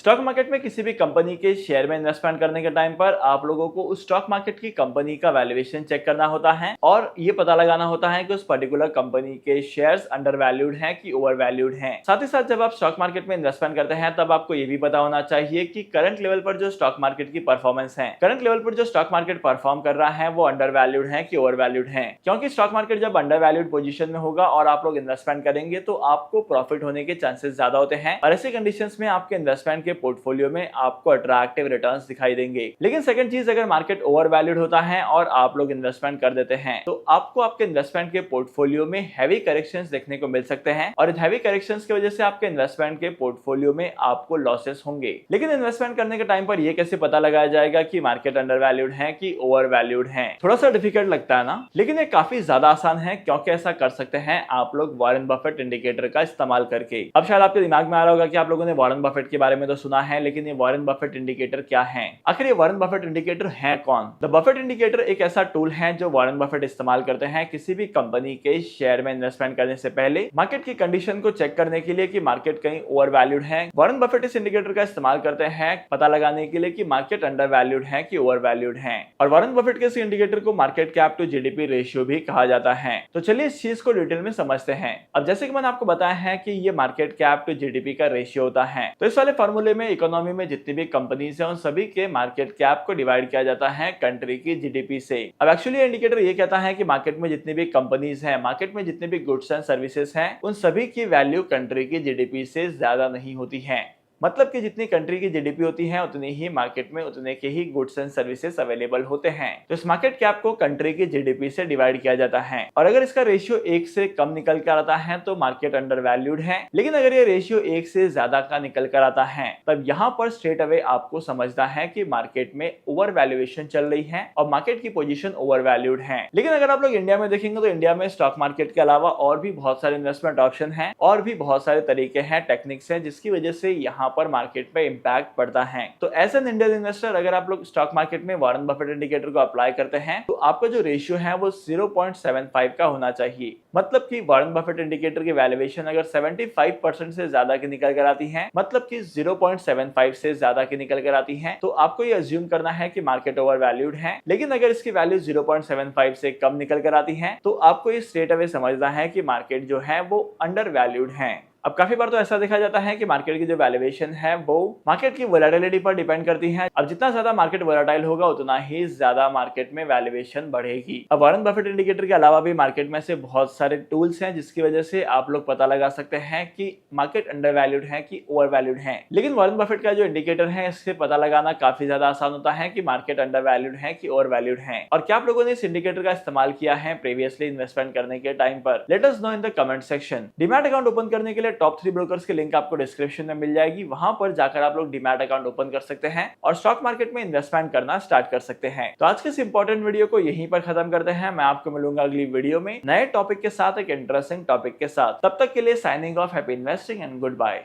Stock market में किसी भी कंपनी के शेयर में इन्वेस्टमेंट करने के टाइम पर आप लोगों को उस स्टॉक मार्केट की कंपनी का वैल्यूएशन चेक करना होता है और ये पता लगाना होता है कि उस पर्टिकुलर कंपनी के शेयर्स अंडर वैल्यूड हैं कि ओवर वैल्यूड हैं। साथ ही साथ जब आप स्टॉक मार्केट में इन्वेस्टमेंट करते हैं तब आपको ये भी पता होना चाहिए कि करंट लेवल पर जो स्टॉक मार्केट की परफॉर्मेंस है, करंट लेवल पर जो स्टॉक मार्केट परफॉर्म कर रहा है वो अंडर वैल्यूड है कि ओवर वैल्यूड है। क्योंकि स्टॉक मार्केट जब अंडर वैल्यूड पोजीशन में होगा और आप लोग इन्वेस्टमेंट करेंगे तो आपको प्रॉफिट होने के चांसेस ज्यादा होते हैं और ऐसे कंडीशंस में आपके इन्वेस्टमेंट के पोर्टफोलियो में आपको अट्रैक्टिव रिटर्न्स दिखाई देंगे। लेकिन सेकंड चीज, अगर मार्केट ओवर वैल्यूड होता है और आप लोग इन्वेस्टमेंट कर देते हैं तो आपको आपके इन्वेस्टमेंट के पोर्टफोलियो में हैवी करेक्शंस देखने को मिल सकते हैं और इन हैवी करेक्शंस की वजह से आपके इन्वेस्टमेंट के पोर्टफोलियो में आपको लॉसेस होंगे। लेकिन इन्वेस्टमेंट करने के टाइम पर यह कैसे पता लगाया जाएगा कि मार्केट अंडर वैल्यूड है कि ओवर वैल्यूड है? थोड़ा सा डिफिकल्ट लगता है ना, लेकिन ये काफी ज्यादा आसान है क्योंकि ऐसा कर सकते हैं आप लोग वॉरेन बफेट इंडिकेटर का इस्तेमाल करके। अब शायद आपके दिमाग में आ रहा होगा कि आप लोगों ने वॉरेन बफेट के बारे में तो सुना है, लेकिन ये वॉरेन बफेट इंडिकेटर क्या है? आखिर ये वॉरेन बफेट इंडिकेटर है कौन? द बफेट इंडिकेटर एक ऐसा टूल है जो वॉरेन बफेट इस्तेमाल करते हैं किसी भी कंपनी के शेयर में इन्वेस्टमेंट करने से पहले मार्केट की कंडीशन को चेक करने के लिए कि मार्केट कहीं ओवर वैल्यूड है। वॉरेन बफेट इस इंडिकेटर का इस्तेमाल करते हैं पता लगाने के लिए कि मार्केट अंडर वैल्यूड है कि ओवर वैल्यूड है। और वॉरेन बफेट के इस इंडिकेटर को market cap to GDP ratio भी कहा जाता है। तो चलिए इस चीज को डिटेल में समझते हैं। अब जैसे कि मैंने आपको बताया है कि ये मार्केट कैप टू जीडीपी का रेशियो होता है, तो इस वाले फॉर्मूले में इकोनॉमी में जितनी भी कंपनीज हैं उन सभी के मार्केट कैप को डिवाइड किया जाता है कंट्री की जीडीपी से। अब एक्चुअली इंडिकेटर ये कहता है कि मार्केट में जितनी भी कंपनीज हैं, मार्केट में जितने भी गुड्स एंड सर्विसेज हैं, उन सभी की वैल्यू कंट्री की जीडीपी से ज्यादा नहीं होती है। मतलब कि जितनी कंट्री की जीडीपी होती है उतनी ही मार्केट में उतने के ही गुड्स एंड सर्विसेज अवेलेबल होते हैं। तो इस मार्केट कैप को कंट्री की जीडीपी से डिवाइड किया जाता है और अगर इसका रेशियो 1 से कम निकल कर आता है तो मार्केट अंडर वैल्यूड है। लेकिन अगर ये रेशियो 1 से ज्यादा का निकल कर आता है तब यहाँ पर स्ट्रेट अवे आपको समझना है कि मार्केट में ओवर वैल्यूएशन चल रही है और मार्केट की पोजीशन ओवर वैल्यूड है। लेकिन अगर आप लोग इंडिया में देखेंगे तो इंडिया में स्टॉक मार्केट के अलावा और भी बहुत सारे इन्वेस्टमेंट ऑप्शन है और भी बहुत सारे तरीके हैं, टेक्निक्स हैं, जिसकी वजह से यहाँ पर मार्केट पे इंपैक्ट पड़ता है। तो एज एन इंडियन इन्वेस्टर अगर आप लोग स्टॉक मार्केट में वॉरेन बफेट इंडिकेटर को अप्लाई करते हैं तो आपका जो रेशियो है वो 0.75 का होना चाहिए। मतलब कि वॉरेन बफेट इंडिकेटर की वैल्यूएशन अगर 75% से ज्यादा की निकल कर आती है, मतलब कि 0.75 से ज्यादा की निकल कर आती है, तो आपको ये अज्यूम करना है कि मार्केट ओवर वैल्यूड है। लेकिन अगर इसकी वैल्यू 0.75 से कम निकल कर आती है तो आपको ये स्ट्रेट अवे समझना है कि मार्केट जो है वो अंडर वैल्यूड है। अब काफी बार तो ऐसा देखा जाता है कि मार्केट की जो वैल्यूएशन है वो मार्केट की वोलेटिलिटी पर डिपेंड करती है। अब जितना ज्यादा मार्केट वोलेटाइल होगा उतना ही ज्यादा मार्केट में वैल्यूएशन बढ़ेगी। अब वॉरेन बफेट इंडिकेटर के अलावा भी मार्केट में से बहुत सारे टूल्स हैं जिसकी वजह से आप लोग पता लगा सकते हैं कि मार्केट अंडर वैल्यूड है कि ओवर वैल्यूड है। लेकिन वॉरेन बफेट का जो इंडिकेटर है इससे पता लगाना काफी ज्यादा आसान होता है कि मार्केट अंडर वैल्यूड है कि ओवर वैल्यूड है। और क्या आप लोगों ने इस इंडिकेटर का इस्तेमाल किया है प्रीवियसली इन्वेस्टमेंट करने के टाइम पर? Let us know in the comment section. Demat account open करने के लिए टॉप 3 ब्रोकर्स की लिंक आपको डिस्क्रिप्शन में मिल जाएगी। वहां पर जाकर आप लोग डीमैट अकाउंट ओपन कर सकते हैं और स्टॉक मार्केट में इन्वेस्टमेंट करना स्टार्ट कर सकते हैं। तो आज के इस इंपॉर्टेंट वीडियो को यहीं पर खत्म करते हैं। मैं आपको मिलूंगा अगली वीडियो में नए टॉपिक के साथ, एक इंटरेस्टिंग टॉपिक के साथ। तब तक के लिए signing off, happy investing and good bye.